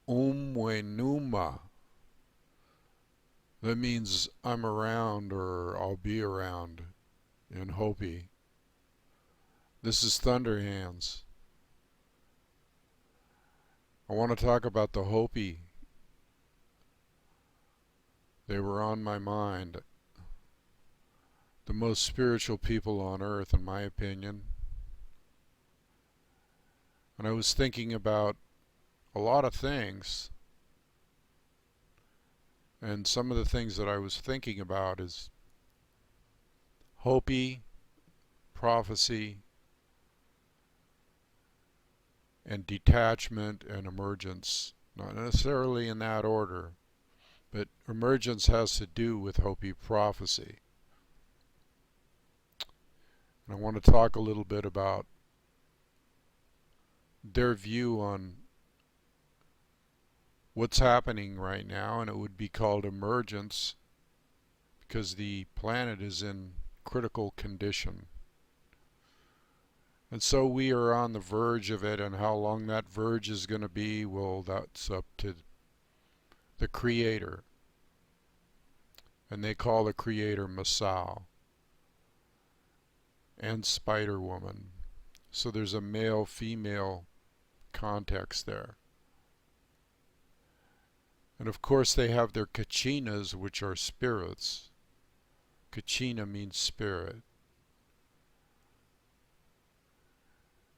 Umwenuma. That means I'm around or I'll be around in Hopi. This is Thunder Hands. I want to talk about the Hopi. They were on my mind. The most spiritual people on earth, in my opinion. And I was thinking about a lot of things. And some of the things that I was thinking about is Hopi Prophecy and detachment and emergence. Not necessarily in that order, but emergence has to do with Hopi Prophecy. And I want to talk a little bit about their view on what's happening right now, and it would be called emergence because the planet is in critical condition. And so we are on the verge of it, and how long that verge is going to be, well, that's up to the Creator. And they call the Creator Masao and Spider Woman. So there's a male-female context there. And of course they have their kachinas, which are spirits. Kachina means spirit.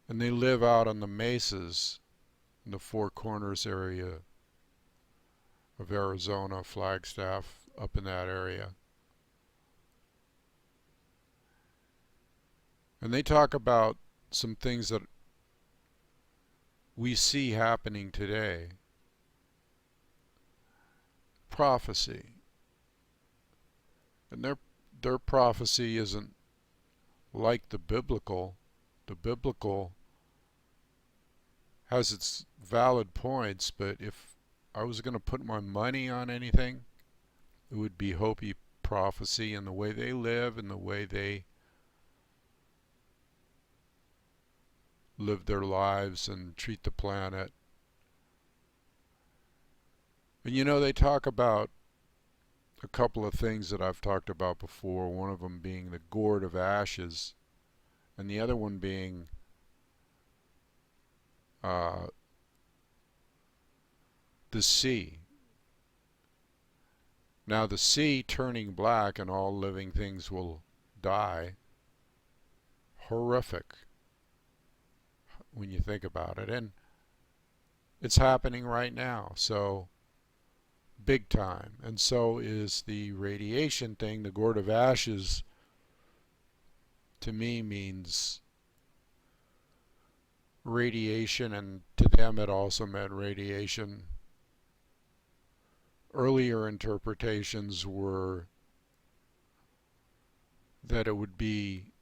And they live out on the mesas in the Four Corners area of Arizona, Flagstaff, up in that area. And they talk about some things that we see happening today. Prophecy. And their prophecy isn't like the biblical. The biblical has its valid points, but if I was going to put my money on anything, it would be Hopi Prophecy and the way they live and the way they live their lives and treat the planet. And you know, they talk about a couple of things that I've talked about before, one of them being the gourd of ashes, and the other one being the sea. Now the sea turning black and all living things will die. Horrific when you think about it. And it's happening right now, so big time. And so is the radiation thing. The gourd of ashes to me means radiation, and to them it also meant radiation. Earlier interpretations were that it would be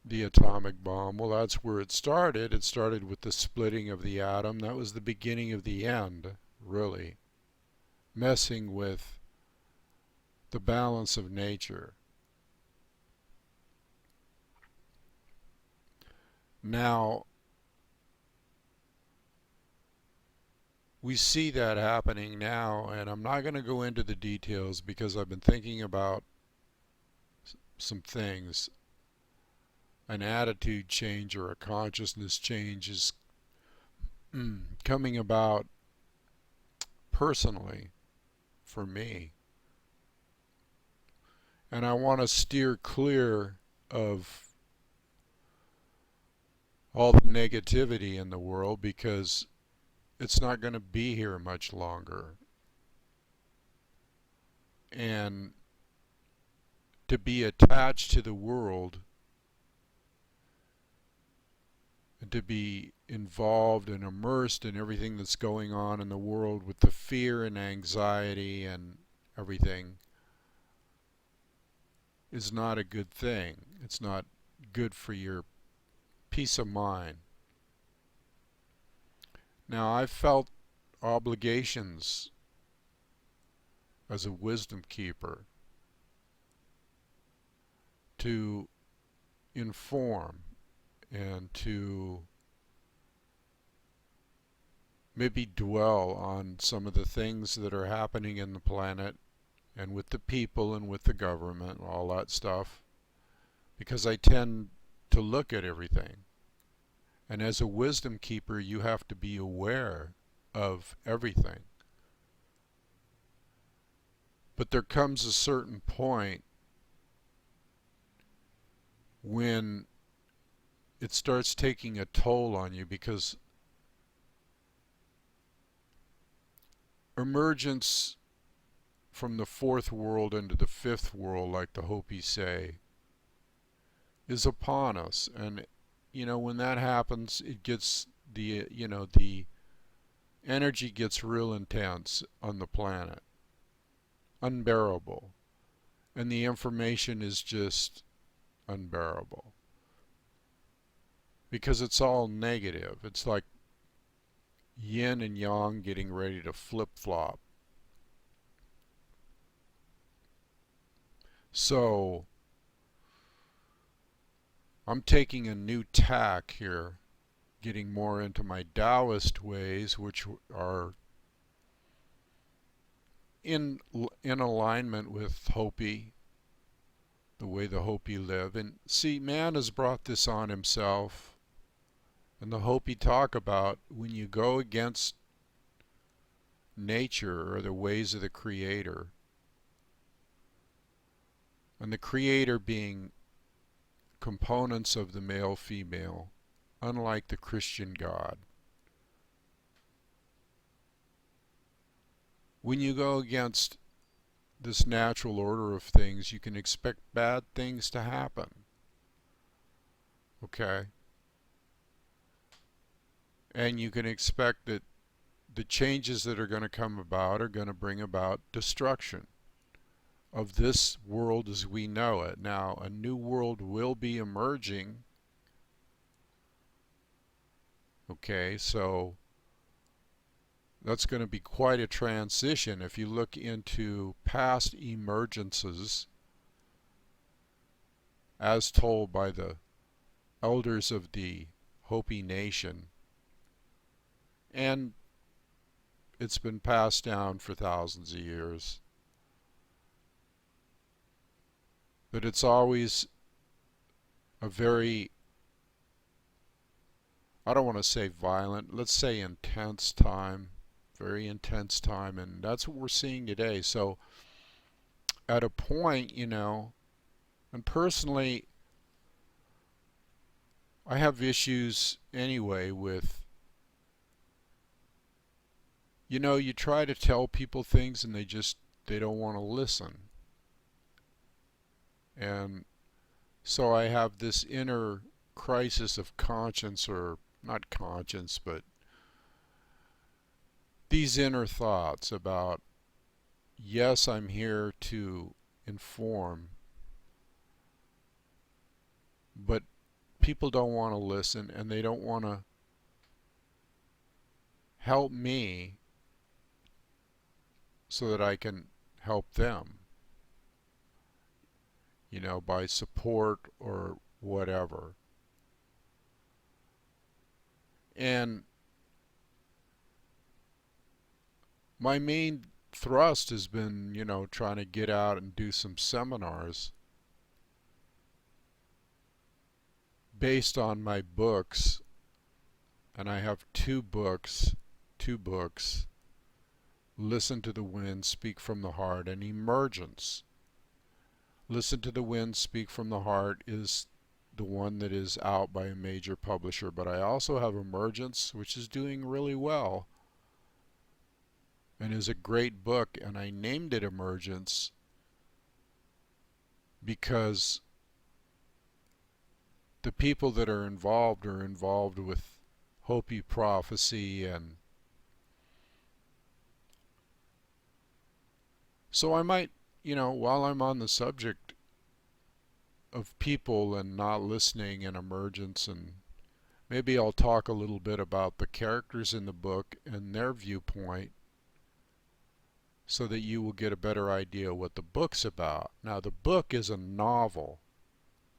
the atomic bomb. Well, that's where it started. It started with the splitting of the atom. That was the beginning of the end, really. Messing with the balance of nature. Now, we see that happening now, and I'm not going to go into the details because I've been thinking about some things. An attitude change or a consciousness change is coming about personally for me. And I want to steer clear of all the negativity in the world because it's not going to be here much longer. And to be attached to the world and to be involved and immersed in everything that's going on in the world with the fear and anxiety and everything is not a good thing. It's not good for your peace of mind. Now, I've felt obligations as a wisdom keeper to inform and to maybe dwell on some of the things that are happening in the planet and with the people and with the government and all that stuff, because I tend to look at everything. And as a wisdom keeper, you have to be aware of everything. But there comes a certain point when it starts taking a toll on you, because emergence from the fourth world into the fifth world, like the Hopi say, is upon us. And when that happens, it gets the energy gets real intense on the planet, unbearable, and the information is just unbearable because it's all negative. It's like yin and yang getting ready to flip-flop. So I'm taking a new tack here, getting more into my Taoist ways, which are in alignment with Hopi, the way the Hopi live. And see, man has brought this on himself. And the Hopi talk about when you go against nature or the ways of the Creator, and the Creator being components of the male-female, unlike the Christian God. When you go against this natural order of things, you can expect bad things to happen. Okay? And you can expect that the changes that are going to come about are going to bring about destruction of this world as we know it. Now, a new world will be emerging. Okay, so that's going to be quite a transition. If you look into past emergences as told by the elders of the Hopi Nation, and it's been passed down for thousands of years, that it's always a very, I don't want to say violent, let's say intense time, very intense time, and that's what we're seeing today. So at a point, and personally, I have issues anyway with, you try to tell people things and they don't want to listen. And so I have this inner crisis of conscience, or not conscience, but these inner thoughts about, yes, I'm here to inform, but people don't want to listen, and they don't want to help me so that I can help them, by support or whatever. And my main thrust has been, trying to get out and do some seminars based on my books, and I have two books, Listen to the Wind, Speak from the Heart, and Emergence. Listen to the Wind, Speak from the Heart is the one that is out by a major publisher, but I also have Emergence, which is doing really well and is a great book, and I named it Emergence because the people that are involved with Hopi Prophecy, and so I might, while I'm on the subject of people and not listening and emergence, and maybe I'll talk a little bit about the characters in the book and their viewpoint so that you will get a better idea what the book's about. Now, the book is a novel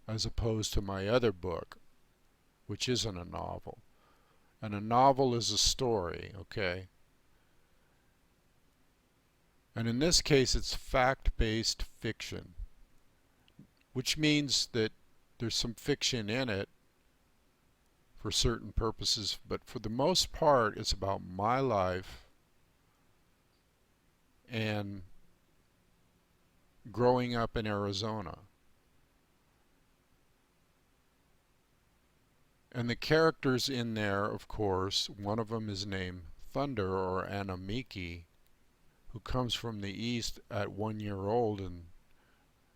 as opposed to my other book, which isn't a novel. And a novel is a story, okay? And in this case, it's fact-based fiction, which means that there's some fiction in it for certain purposes, but for the most part, it's about my life and growing up in Arizona. And the characters in there, of course, one of them is named Thunder, or Anamiki, who comes from the east at 1 year old and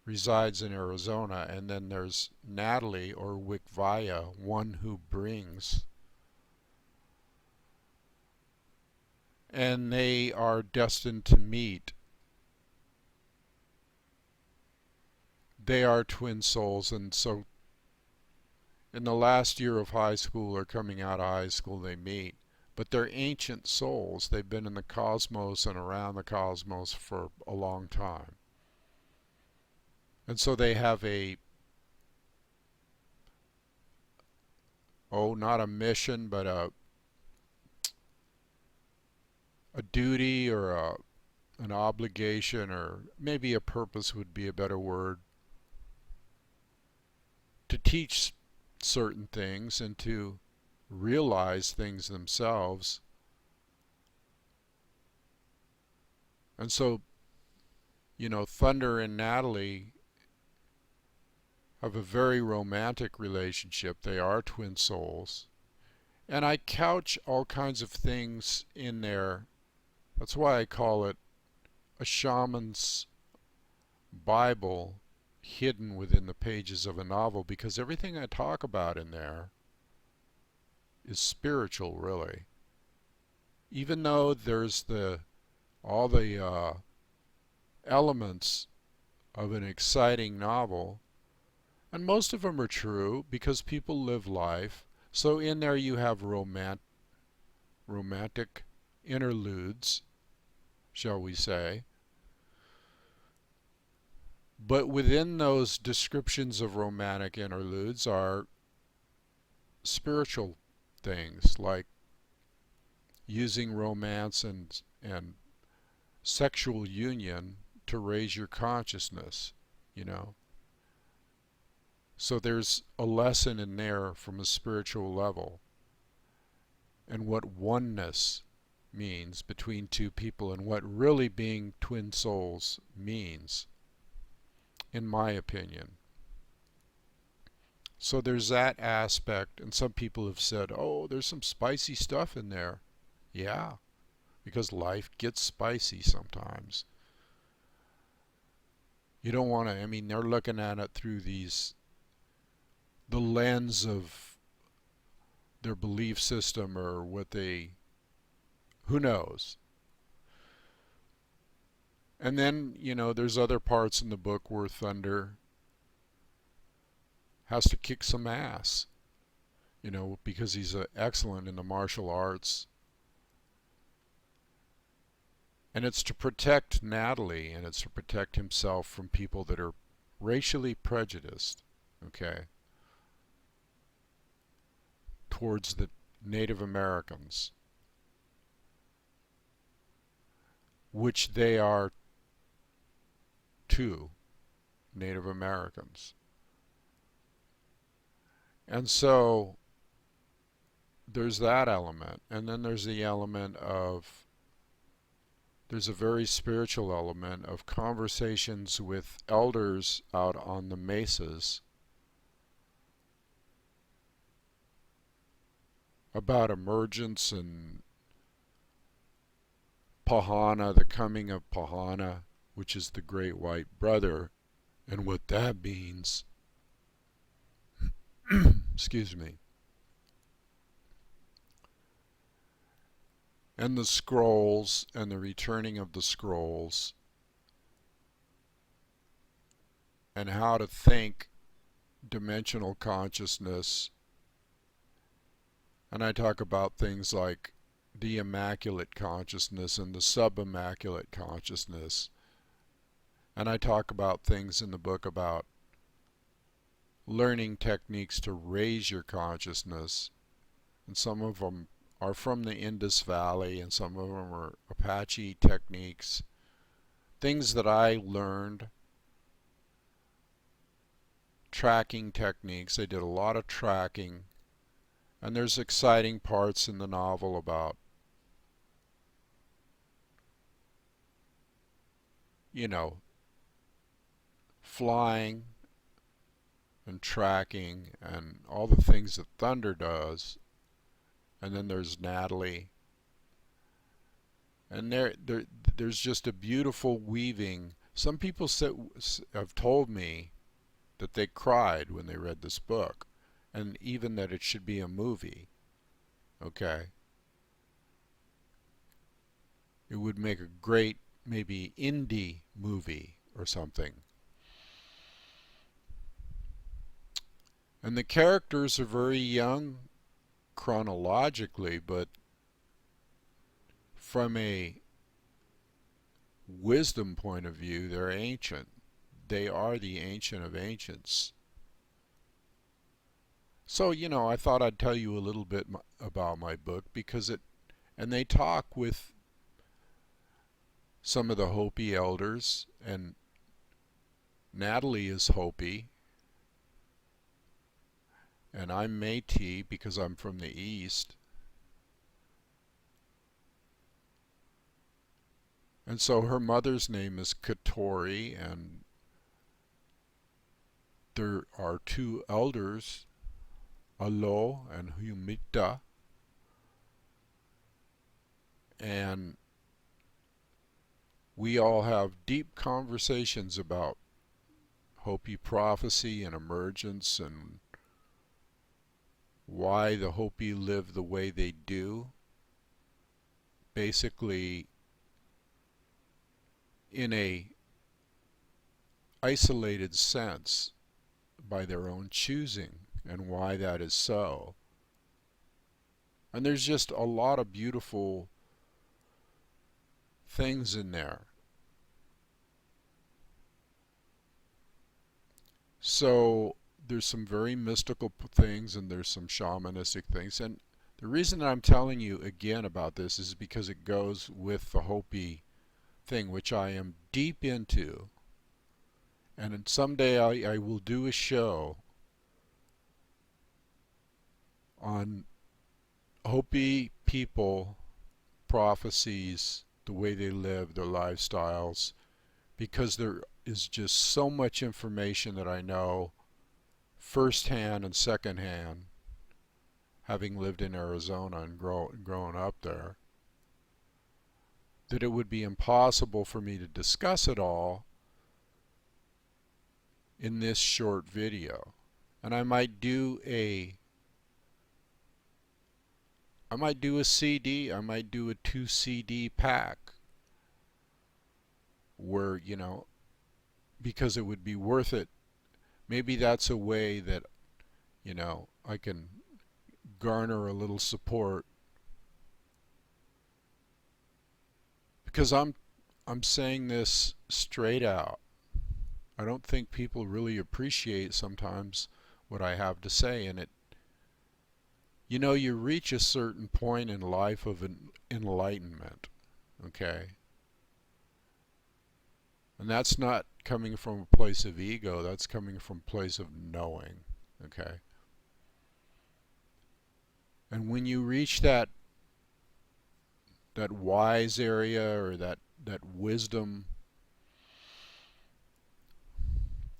resides in Arizona. And then there's Natalie, or Wikvaya, one who brings. And they are destined to meet. They are twin souls, and so in the last year of high school or coming out of high school they meet. But they're ancient souls. They've been in the cosmos and around the cosmos for a long time. And so they have not a mission, but a duty, or an obligation, or maybe a purpose would be a better word, to teach certain things and to realize things themselves. And so, Thunder and Natalie have a very romantic relationship. They are twin souls. And I couch all kinds of things in there. That's why I call it a shaman's Bible hidden within the pages of a novel, because everything I talk about in there is spiritual, really. Even though there's all the elements of an exciting novel, and most of them are true because people live life. So in there you have romantic interludes, shall we say. But within those descriptions of romantic interludes are spiritual things, like using romance and sexual union to raise your consciousness, you know. So there's a lesson in there from a spiritual level, and what oneness means between two people, and what really being twin souls means, in my opinion. So there's that aspect, and some people have said, oh, there's some spicy stuff in there. Yeah, because life gets spicy sometimes. You don't want to, they're looking at it through the lens of their belief system, or who knows. And then, there's other parts in the book where Thunder has to kick some ass, because he's excellent in the martial arts. And it's to protect Natalie, and it's to protect himself from people that are racially prejudiced, okay, towards the Native Americans. which they are too, Native Americans. And so there's that element. And then there's the element of, there's a very spiritual element of conversations with elders out on the mesas about emergence and Pahana, the coming of Pahana, which is the great white brother, and what that means. Excuse me. And the scrolls and the returning of the scrolls, and how to think dimensional consciousness. And I talk about things like the immaculate consciousness and the subimmaculate consciousness. And I talk about things in the book about learning techniques to raise your consciousness. And some of them are from the Indus Valley, and some of them are Apache techniques. Things that I learned, tracking techniques. I did a lot of tracking. And there's exciting parts in the novel about, you know, flying and tracking and all the things that thunder does. And then there's Natalie. And there's just a beautiful weaving. Some people have told me that they cried when they read this book, and even that it should be a movie. Okay? It would make a great, maybe indie movie or something. And the characters are very young chronologically, but from a wisdom point of view, they're ancient. They are the ancient of ancients. So, I thought I'd tell you a little bit about my book, because and they talk with some of the Hopi elders, and Natalie is Hopi, and I'm Métis because I'm from the East. And so her mother's name is Katori, and there are two elders, Alo and Humita, and we all have deep conversations about Hopi prophecy and emergence and why the Hopi live the way they do. Basically, in a isolated sense, by their own choosing, and why that is so. And there's just a lot of beautiful things in there. So there's some very mystical things, and there's some shamanistic things. And the reason that I'm telling you again about this is because it goes with the Hopi thing, which I am deep into. And someday I will do a show on Hopi people, prophecies, the way they live, their lifestyles, because there is just so much information that I know firsthand and secondhand, having lived in Arizona and grown up there, that it would be impossible for me to discuss it all in this short video. And I might do a CD, I might do a 2 CD pack where, because it would be worth it. Maybe that's a way that, I can garner a little support, because I'm saying this straight out. I don't think people really appreciate sometimes what I have to say, and you reach a certain point in life of enlightenment, okay? And that's not coming from a place of ego, that's coming from a place of knowing. Okay? And when you reach that wise area or that wisdom,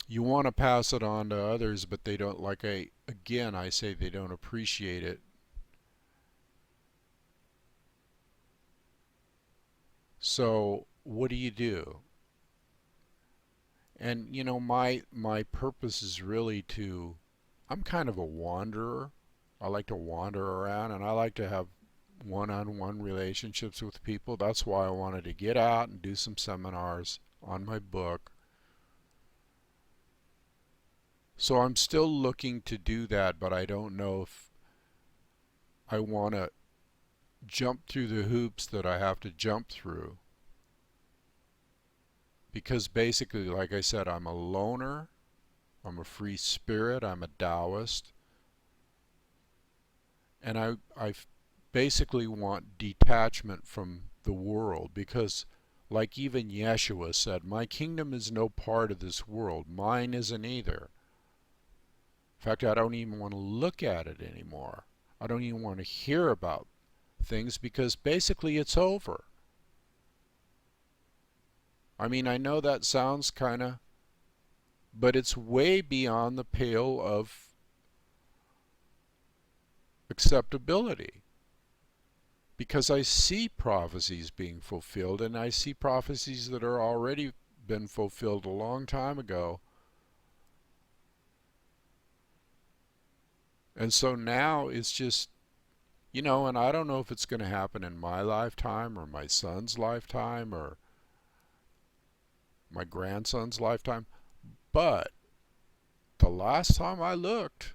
you want to pass it on to others, but they don't, like I say they don't appreciate it. So what do you do? And my purpose is really to, I'm kind of a wanderer. I like to wander around and I like to have one-on-one relationships with people. That's why I wanted to get out and do some seminars on my book. So I'm still looking to do that, but I don't know if I want to jump through the hoops that I have to jump through. Because basically, like I said, I'm a loner, I'm a free spirit, I'm a taoist, and I basically want detachment from the world because, like even Yeshua said, my kingdom is no part of this world. Mine isn't either. In fact, I don't even want to look at it anymore. I don't even want to hear about things because basically it's over. I mean, I know that sounds kind of, but it's way beyond the pale of acceptability. Because I see prophecies being fulfilled, and I see prophecies that are already been fulfilled a long time ago. And so now it's just, and I don't know if it's going to happen in my lifetime or my son's lifetime or my grandson's lifetime, but the last time I looked,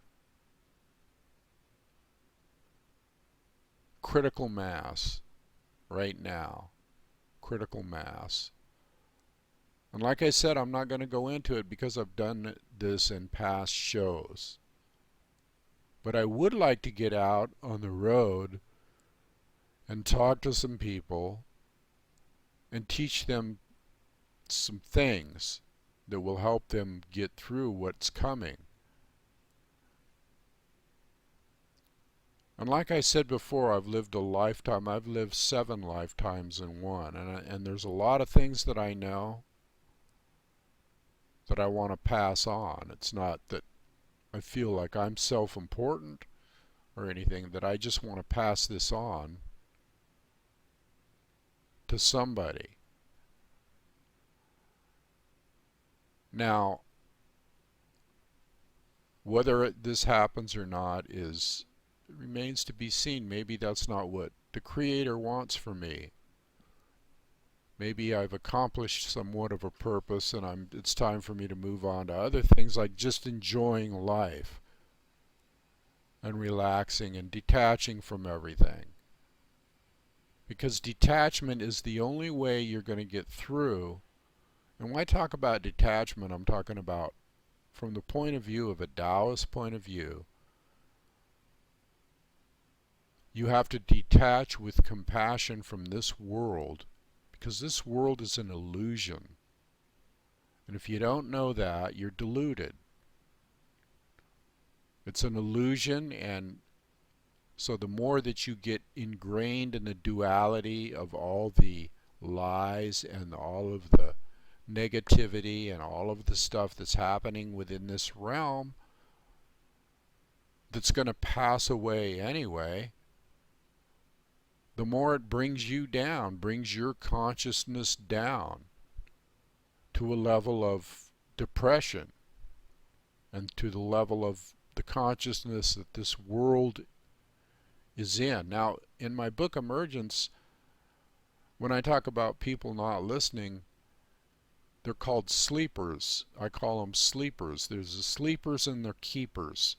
critical mass right now. Critical mass. And like I said, I'm not going to go into it because I've done this in past shows. But I would like to get out on the road and talk to some people and teach them some things that will help them get through what's coming. And like I said before, I've lived a lifetime. I've lived 7 lifetimes in one. And there's a lot of things that I know that I want to pass on. It's not that I feel like I'm self-important or anything, that I just want to pass this on to somebody. Now, whether this happens or not remains to be seen. Maybe that's not what the Creator wants for me. Maybe I've accomplished somewhat of a purpose and it's time for me to move on to other things like just enjoying life and relaxing and detaching from everything. Because detachment is the only way you're going to get through. And when I talk about detachment, I'm talking about from the point of view of a Taoist point of view. You have to detach with compassion from this world, because this world is an illusion. And if you don't know that, you're deluded. It's an illusion, and so the more that you get ingrained in the duality of all the lies and all of the negativity and all of the stuff that's happening within this realm that's going to pass away anyway, the more it brings you down, brings your consciousness down to a level of depression and to the level of the consciousness that this world is in. Now, in my book Emergence, when I talk about people not listening, they're called sleepers. I call them sleepers. There's the sleepers and the keepers.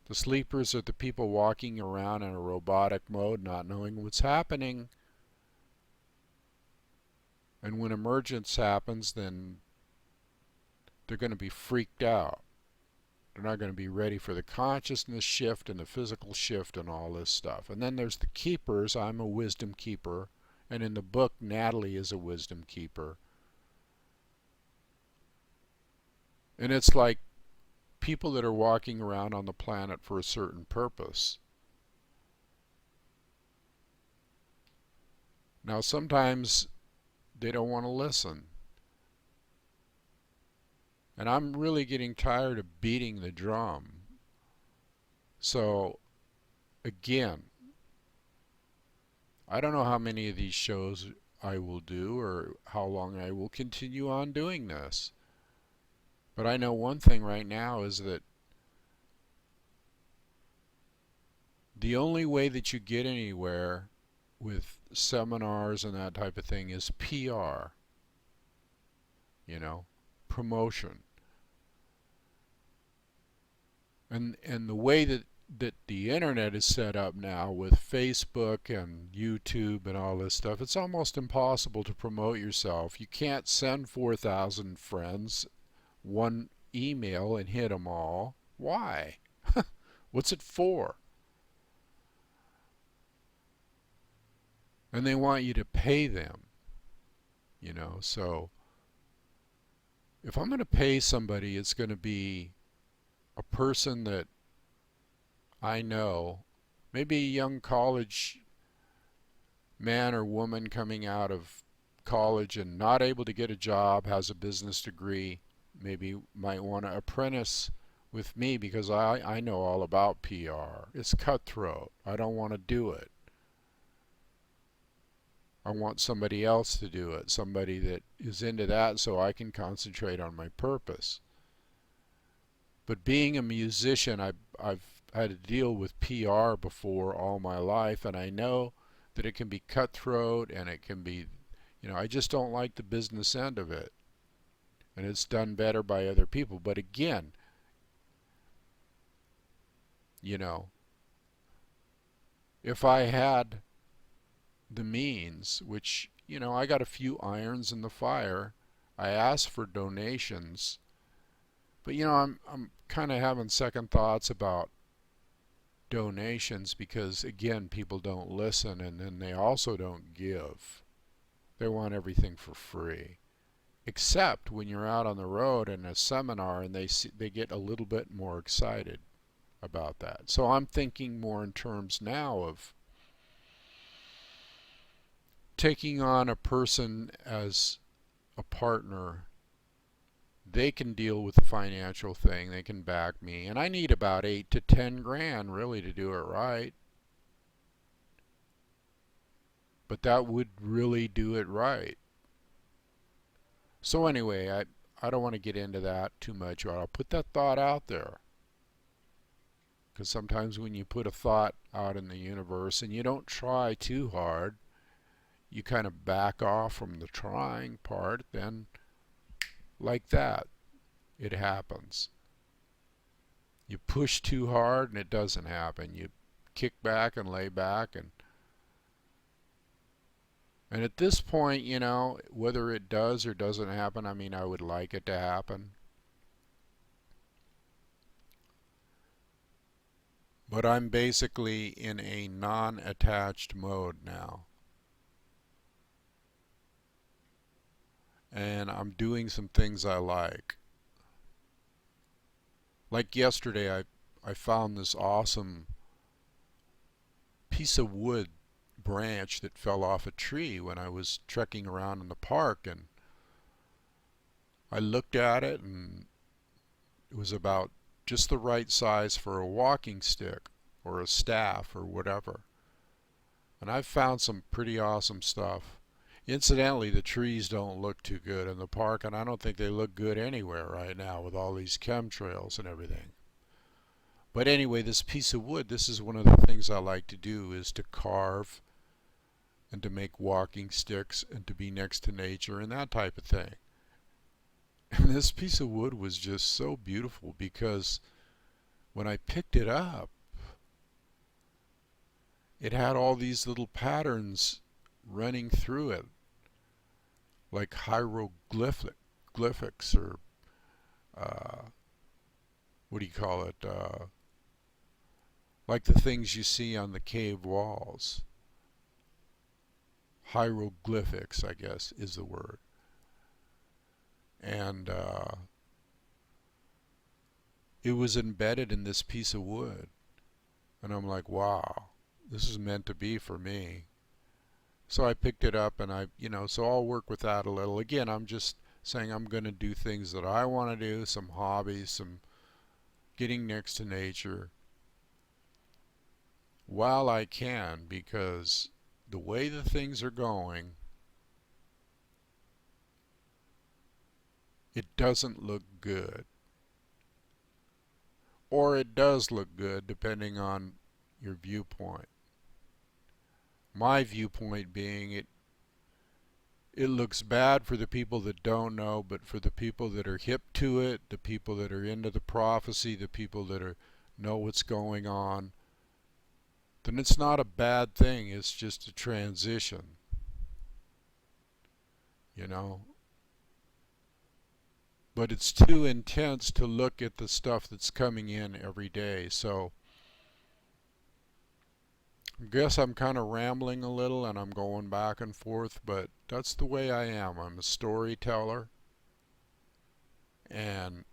The sleepers are the people walking around in a robotic mode, not knowing what's happening. And when emergence happens, then they're going to be freaked out. They're not going to be ready for the consciousness shift and the physical shift and all this stuff. And then there's the keepers. I'm a wisdom keeper. And in the book, Natalie is a wisdom keeper. And it's like people that are walking around on the planet for a certain purpose. Now, sometimes they don't want to listen. And I'm really getting tired of beating the drum. So, again, I don't know how many of these shows I will do or how long I will continue on doing this. But I know one thing right now is that the only way that you get anywhere with seminars and that type of thing is PR, you know, promotion. And the way that the internet is set up now with Facebook and YouTube and all this stuff, it's almost impossible to promote yourself. You can't send 4,000 friends one email and hit them all. Why? What's it for? And they want you to pay them, you know. So if I'm going to pay somebody, it's going to be a person that I know, maybe a young college man or woman coming out of college and not able to get a job, has a business degree, maybe might want to apprentice with me because I know all about PR. It's cutthroat. I don't want to do it. I want somebody else to do it, somebody that is into that so I can concentrate on my purpose. But being a musician, I've had to deal with PR before all my life, and I know that it can be cutthroat and it can be, you know, I just don't like the business end of it. And it's done better by other people. But again, you know, if I had the means, which, you know, I got a few irons in the fire, I asked for donations, but you know, I'm kind of having second thoughts about donations because again, people don't listen and then they also don't give. They want everything for free. Except when you're out on the road in a seminar and they get a little bit more excited about that. So I'm thinking more in terms now of taking on a person as a partner. They can deal with the financial thing, they can back me, and I need about 8 to 10 grand really to do it right. But that would really do it right. So anyway, I don't want to get into that too much, but I'll put that thought out there. Because sometimes when you put a thought out in the universe and you don't try too hard, you kind of back off from the trying part, then like that, it happens. You push too hard and it doesn't happen. You kick back and lay back and at this point, you know, whether it does or doesn't happen, I mean, I would like it to happen. But I'm basically in a non-attached mode now. And I'm doing some things I like. Like yesterday, I found this awesome piece of wood branch that fell off a tree when I was trekking around in the park, and I looked at it and it was about just the right size for a walking stick or a staff or whatever. And I've found some pretty awesome stuff. Incidentally, the trees don't look too good in the park, and I don't think they look good anywhere right now with all these chemtrails and everything. But anyway, this piece of wood, this is one of the things I like to do, is to carve and to make walking sticks and to be next to nature and that type of thing. And this piece of wood was just so beautiful because when I picked it up, it had all these little patterns running through it, like hieroglyphics or uh, what do you call it? Like the things you see on the cave walls. Hieroglyphics, I guess, is the word. And it was embedded in this piece of wood. And I'm like, wow, this is meant to be for me. So I picked it up and so I'll work with that a little. Again, I'm just saying I'm going to do things that I want to do, some hobbies, some getting next to nature while I can, because the way the things are going, it doesn't look good. Or it does look good depending on your viewpoint. My viewpoint being it looks bad for the people that don't know, but for the people that are hip to it, the people that are into the prophecy, the people that know what's going on, then it's not a bad thing. It's just a transition, you know. But it's too intense to look at the stuff that's coming in every day. So I guess I'm kind of rambling a little and I'm going back and forth, but that's the way I am. I'm a storyteller, and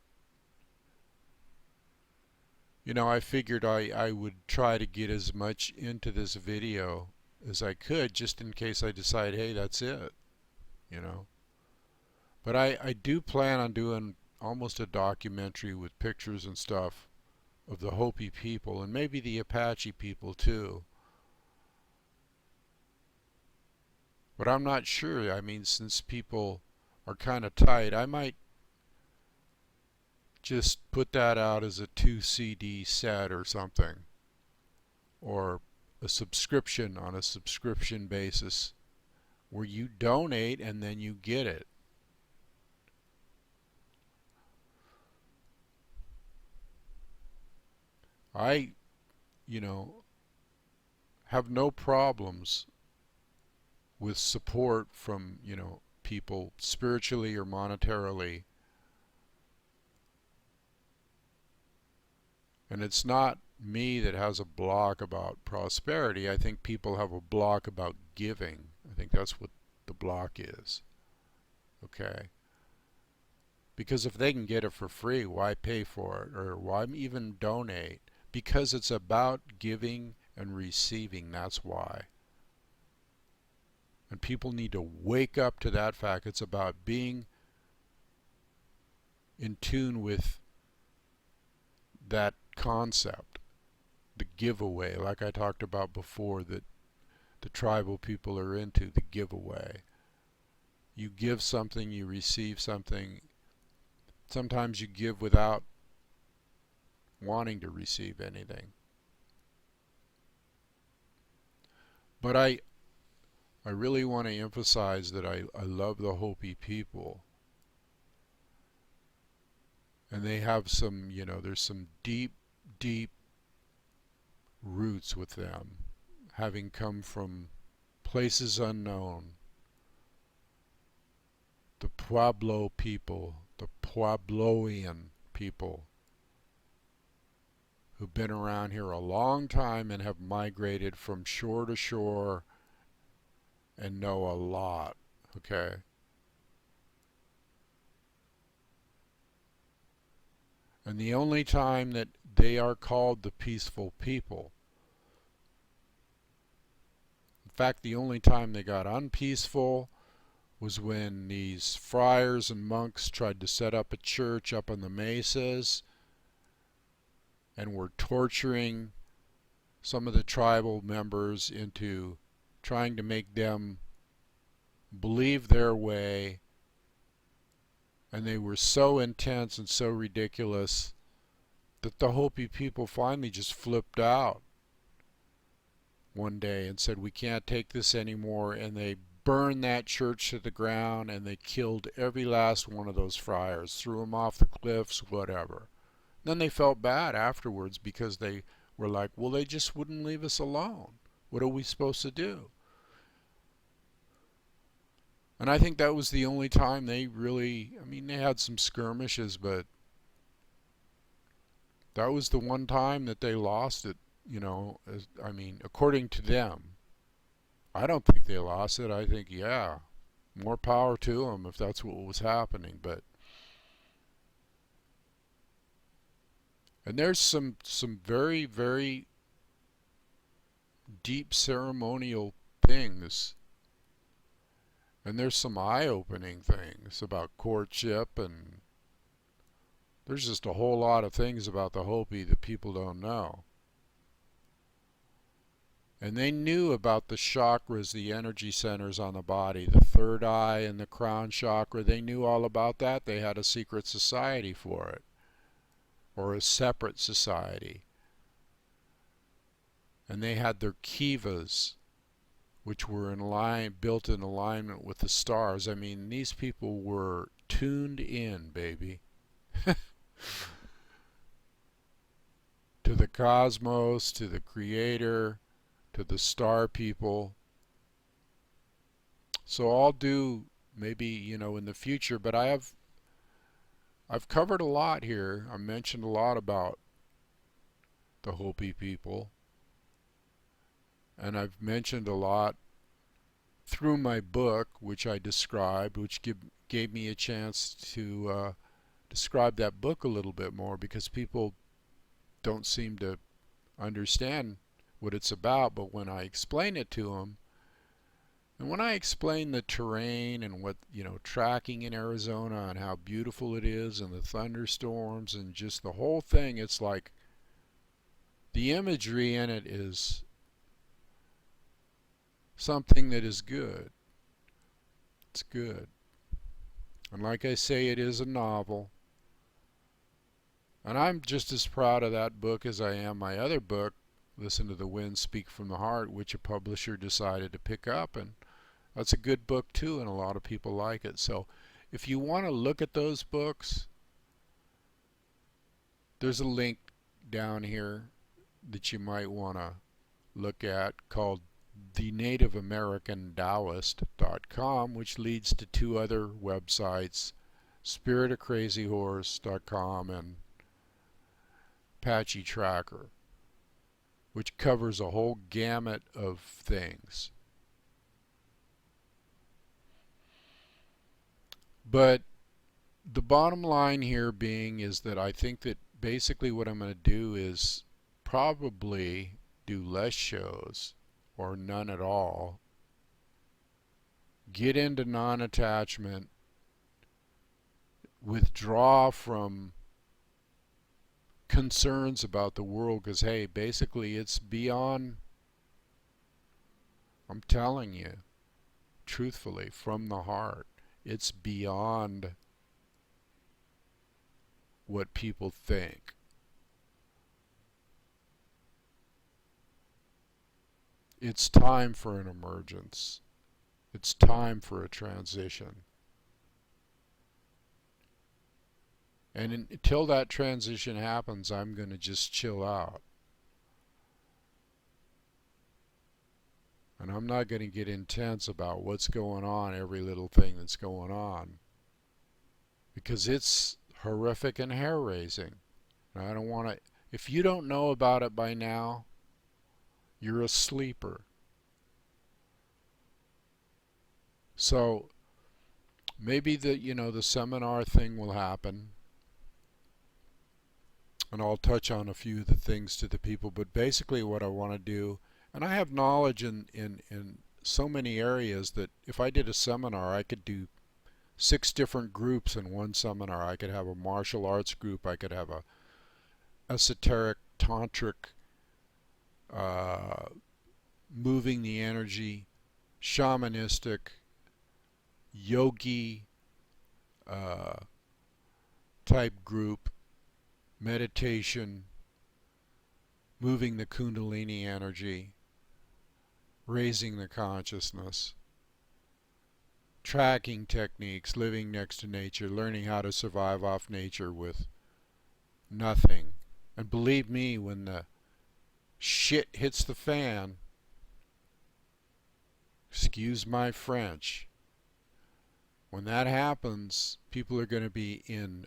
I figured I would try to get as much into this video as I could, just in case I decide, hey, that's it, you know. But I do plan on doing almost a documentary with pictures and stuff of the Hopi people and maybe the Apache people too. But I'm not sure. I mean, since people are kind of tight, I might just put that out as a 2 CD set or something, or a subscription on a subscription basis where you donate and then you get it. I, you know, have no problems with support from, people spiritually or monetarily. And it's not me that has a block about prosperity. I think people have a block about giving. I think that's what the block is. Okay? Because if they can get it for free, why pay for it? Or why even donate? Because it's about giving and receiving. That's why. And people need to wake up to that fact. It's about being in tune with that concept, the giveaway, like I talked about before, that the tribal people are into, the giveaway. You give something, you receive something. Sometimes you give without wanting to receive anything. But I really want to emphasize that I love the Hopi people. And they have some, there's some deep, deep roots with them, having come from places unknown. The Pueblo people, the Puebloan people, who've been around here a long time and have migrated from shore to shore and know a lot, okay? And the only time that they are called the peaceful people, in fact, the only time they got unpeaceful was when these friars and monks tried to set up a church up on the mesas and were torturing some of the tribal members into trying to make them believe their way. And they were so intense and so ridiculous that the Hopi people finally just flipped out one day and said, we can't take this anymore. And they burned that church to the ground, and they killed every last one of those friars, threw them off the cliffs, whatever. Then they felt bad afterwards because they were like, well, they just wouldn't leave us alone. What are we supposed to do? And I think that was the only time they really, I mean, they had some skirmishes, but that was the one time that they lost it, I mean, according to them. I don't think they lost it. I think, yeah, more power to them if that's what was happening. But And there's some very, very deep ceremonial things, and there's some eye-opening things about courtship, and there's just a whole lot of things about the Hopi that people don't know. And they knew about the chakras, the energy centers on the body, the third eye and the crown chakra. They knew all about that. They had a secret society for it, or a separate society. And they had their kivas, which were built in alignment with the stars. I mean, these people were tuned in, baby, to the cosmos, to the creator, to the star people. So I'll do maybe, in the future, but I've covered a lot here. I mentioned a lot about the Hopi people, and I've mentioned a lot through my book, which I described, which gave me a chance to describe that book a little bit more, because people don't seem to understand what it's about. But when I explain it to them, and when I explain the terrain and what, tracking in Arizona and how beautiful it is and the thunderstorms and just the whole thing, it's like the imagery in it is something that is good. It's good. And like I say, it is a novel. And I'm just as proud of that book as I am my other book, Listen to the Wind, Speak from the Heart, which a publisher decided to pick up. And that's a good book too, and a lot of people like it. So if you want to look at those books, there's a link down here that you might want to look at called thenativeamericantaoist.com, which leads to two other websites, spiritofcrazyhorse.com and Apache Tracker, which covers a whole gamut of things. But the bottom line here being is that I think that basically what I'm going to do is probably do less shows or none at all, get into non-attachment, withdraw from concerns about the world, because hey, basically it's beyond, I'm telling you truthfully from the heart, it's beyond what people think. It's time for an emergence. It's time for a transition. And until that transition happens, I'm going to just chill out. And I'm not going to get intense about what's going on, every little thing that's going on, because it's horrific and hair-raising. And I don't want to, if you don't know about it by now, you're a sleeper. So maybe the seminar thing will happen, and I'll touch on a few of the things to the people. But basically what I want to do, and I have knowledge in so many areas that if I did a seminar, I could do 6 different groups in one seminar. I could have a martial arts group, I could have a esoteric tantric, moving the energy, shamanistic, yogi type group, meditation, moving the kundalini energy, raising the consciousness, tracking techniques, living next to nature, learning how to survive off nature with nothing. And believe me, when the shit hits the fan, excuse my French, when that happens, people are going to be in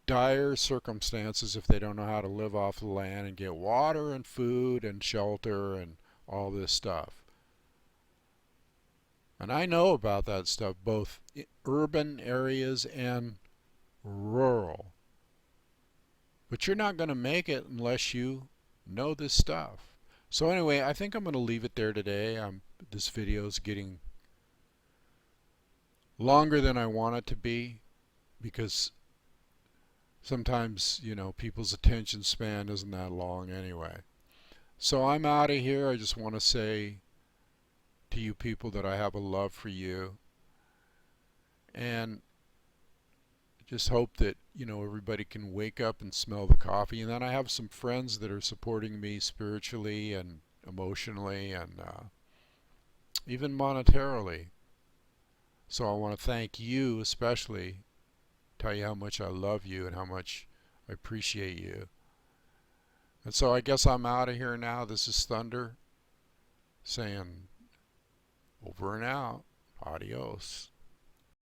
dire circumstances if they don't know how to live off the land and get water and food and shelter and all this stuff. And I know about that stuff, both urban areas and rural. But But you're not going to make it unless you know this stuff. So anyway, I think I'm going to leave it there today. This video is getting longer than I want it to be because sometimes, people's attention span isn't that long anyway. So I'm out of here. I just want to say to you people that I have a love for you, and just hope that everybody can wake up and smell the coffee. And then I have some friends that are supporting me spiritually and emotionally and even monetarily. So I want to thank you especially, tell you how much I love you and how much I appreciate you. And so I guess I'm out of here now. This is Thunder saying over and out. Adios.